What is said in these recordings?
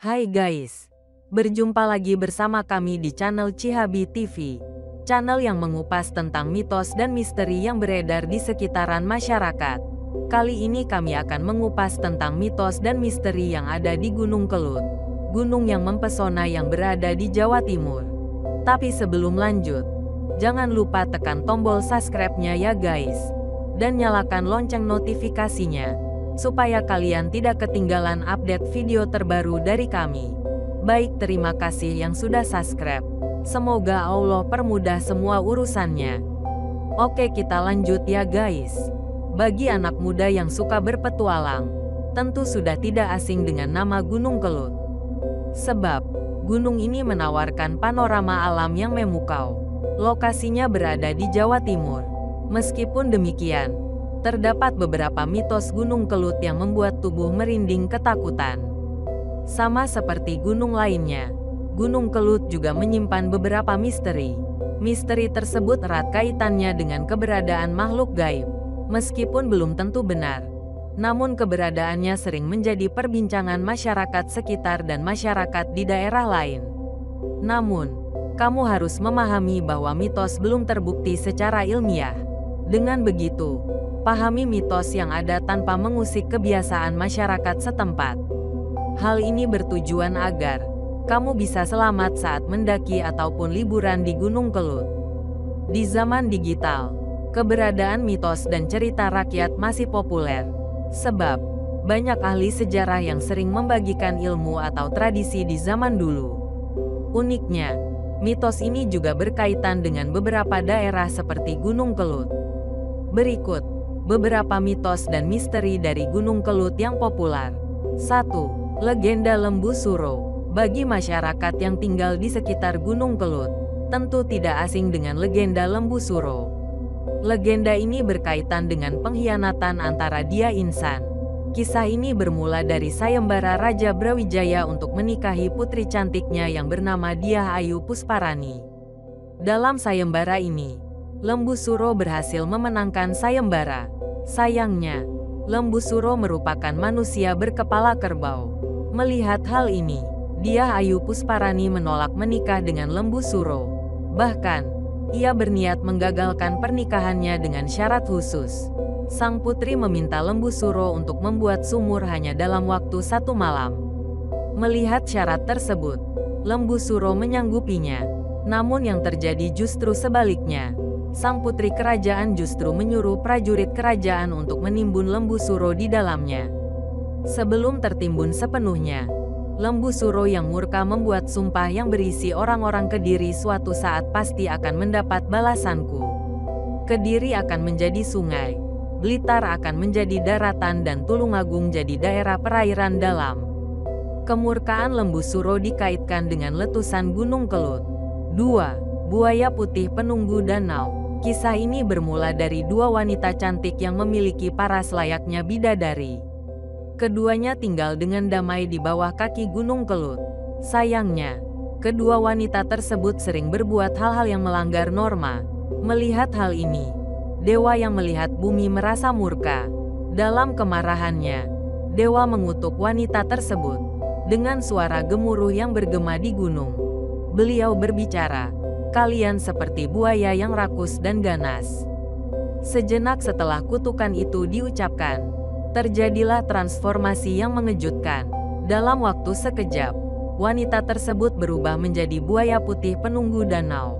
Hai guys, berjumpa lagi bersama kami di channel Cihabi TV, channel yang mengupas tentang mitos dan misteri yang beredar di sekitaran masyarakat. Kali ini kami akan mengupas tentang mitos dan misteri yang ada di Gunung Kelut, gunung yang mempesona yang berada di Jawa Timur. Tapi sebelum lanjut, jangan lupa tekan tombol subscribe-nya ya guys, dan nyalakan lonceng notifikasinya, supaya kalian tidak ketinggalan update video terbaru dari kami. Baik, terima kasih yang sudah subscribe. Semoga Allah permudah semua urusannya. Oke, kita lanjut ya guys. Bagi anak muda yang suka berpetualang, tentu sudah tidak asing dengan nama Gunung Kelut. Sebab, gunung ini menawarkan panorama alam yang memukau. Lokasinya berada di Jawa Timur. Meskipun demikian, terdapat beberapa mitos Gunung Kelut yang membuat tubuh merinding ketakutan. Sama seperti gunung lainnya, Gunung Kelut juga menyimpan beberapa misteri. Misteri tersebut erat kaitannya dengan keberadaan makhluk gaib. Meskipun belum tentu benar, namun keberadaannya sering menjadi perbincangan masyarakat sekitar dan masyarakat di daerah lain. Namun, kamu harus memahami bahwa mitos belum terbukti secara ilmiah. Dengan begitu, pahami mitos yang ada tanpa mengusik kebiasaan masyarakat setempat. Hal ini bertujuan agar kamu bisa selamat saat mendaki ataupun liburan di Gunung Kelut. Di zaman digital, keberadaan mitos dan cerita rakyat masih populer. Sebab, banyak ahli sejarah yang sering membagikan ilmu atau tradisi di zaman dulu. Uniknya, mitos ini juga berkaitan dengan beberapa daerah seperti Gunung Kelut. Berikut beberapa mitos dan misteri dari Gunung Kelut yang populer. 1. Legenda Lembu Suro. Bagi masyarakat yang tinggal di sekitar Gunung Kelut, tentu tidak asing dengan legenda Lembu Suro. Legenda ini berkaitan dengan pengkhianatan antara Dia Insan. Kisah ini bermula dari sayembara Raja Brawijaya untuk menikahi putri cantiknya yang bernama Dyah Ayu Pusparani. Dalam sayembara ini, Lembu Suro berhasil memenangkan sayembara. Sayangnya, Lembu Suro merupakan manusia berkepala kerbau. Melihat hal ini, Dyah Ayu Pusparani menolak menikah dengan Lembu Suro. Bahkan, ia berniat menggagalkan pernikahannya dengan syarat khusus. Sang putri meminta Lembu Suro untuk membuat sumur hanya dalam waktu 1 malam. Melihat syarat tersebut, Lembu Suro menyanggupinya. Namun yang terjadi justru sebaliknya. Sang putri kerajaan justru menyuruh prajurit kerajaan untuk menimbun Lembu Suro di dalamnya. Sebelum tertimbun sepenuhnya, Lembu Suro yang murka membuat sumpah yang berisi orang-orang Kediri suatu saat pasti akan mendapat balasanku. Kediri akan menjadi sungai, Blitar akan menjadi daratan dan Tulungagung jadi daerah perairan dalam. Kemurkaan Lembu Suro dikaitkan dengan letusan Gunung Kelut. 2. Buaya Putih Penunggu Danau. Kisah ini bermula dari 2 wanita cantik yang memiliki paras layaknya bidadari. Keduanya tinggal dengan damai di bawah kaki Gunung Kelut. Sayangnya, kedua wanita tersebut sering berbuat hal-hal yang melanggar norma. Melihat hal ini, dewa yang melihat bumi merasa murka. Dalam kemarahannya, dewa mengutuk wanita tersebut. Dengan suara gemuruh yang bergema di gunung, beliau berbicara, "Kalian seperti buaya yang rakus dan ganas." Sejenak setelah kutukan itu diucapkan, terjadilah transformasi yang mengejutkan. Dalam waktu sekejap, wanita tersebut berubah menjadi buaya putih penunggu danau.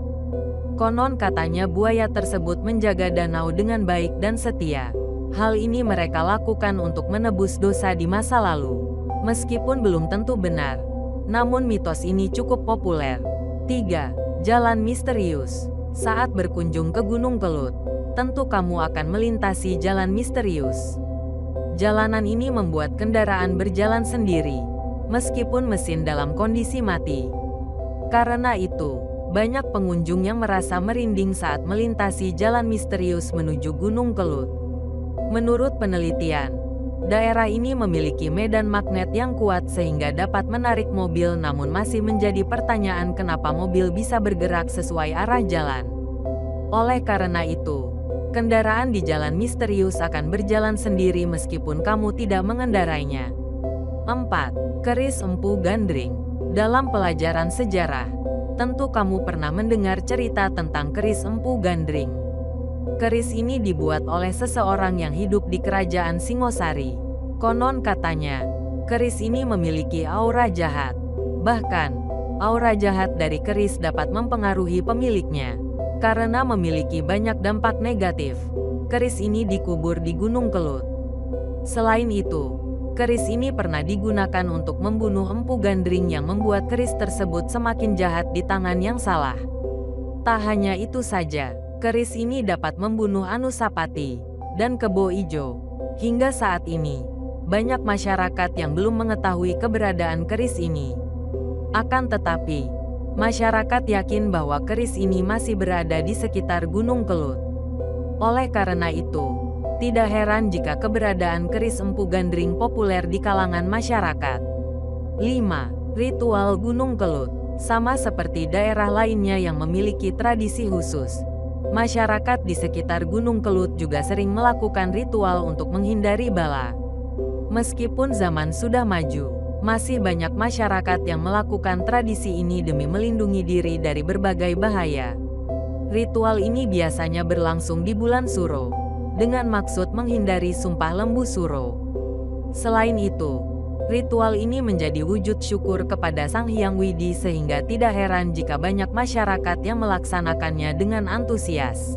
Konon katanya buaya tersebut menjaga danau dengan baik dan setia. Hal ini mereka lakukan untuk menebus dosa di masa lalu. Meskipun belum tentu benar, namun mitos ini cukup populer. 3. Jalan misterius. Saat berkunjung ke Gunung Kelut, tentu kamu akan melintasi jalan misterius. Jalanan ini membuat kendaraan berjalan sendiri, meskipun mesin dalam kondisi mati. Karena itu, banyak pengunjung yang merasa merinding saat melintasi jalan misterius menuju Gunung Kelut. Menurut penelitian, daerah ini memiliki medan magnet yang kuat sehingga dapat menarik mobil, namun masih menjadi pertanyaan kenapa mobil bisa bergerak sesuai arah jalan. Oleh karena itu, kendaraan di jalan misterius akan berjalan sendiri meskipun kamu tidak mengendarainya. 4. Keris Empu Gandring. Dalam pelajaran sejarah, tentu kamu pernah mendengar cerita tentang keris Empu Gandring. Keris ini dibuat oleh seseorang yang hidup di kerajaan Singosari. Konon katanya, keris ini memiliki aura jahat. Bahkan, aura jahat dari keris dapat mempengaruhi pemiliknya. Karena memiliki banyak dampak negatif, keris ini dikubur di Gunung Kelut. Selain itu, keris ini pernah digunakan untuk membunuh Empu Gandring yang membuat keris tersebut semakin jahat di tangan yang salah. Tak hanya itu saja, keris ini dapat membunuh Anusapati dan Kebo Ijo. Hingga saat ini, banyak masyarakat yang belum mengetahui keberadaan keris ini. Akan tetapi, masyarakat yakin bahwa keris ini masih berada di sekitar Gunung Kelut. Oleh karena itu, tidak heran jika keberadaan keris Empu Gandring populer di kalangan masyarakat. 5. Ritual Gunung Kelut. Sama seperti daerah lainnya yang memiliki tradisi khusus, masyarakat di sekitar Gunung Kelut juga sering melakukan ritual untuk menghindari bala. Meskipun zaman sudah maju, masih banyak masyarakat yang melakukan tradisi ini demi melindungi diri dari berbagai bahaya. Ritual ini biasanya berlangsung di bulan Suro, dengan maksud menghindari sumpah lembu Suro. Selain itu, ritual ini menjadi wujud syukur kepada Sang Hyang Widi sehingga tidak heran jika banyak masyarakat yang melaksanakannya dengan antusias.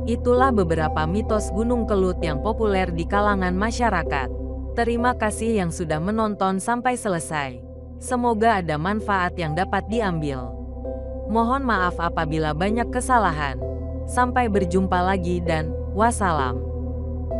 Itulah beberapa mitos Gunung Kelut yang populer di kalangan masyarakat. Terima kasih yang sudah menonton sampai selesai. Semoga ada manfaat yang dapat diambil. Mohon maaf apabila banyak kesalahan. Sampai berjumpa lagi dan wassalam.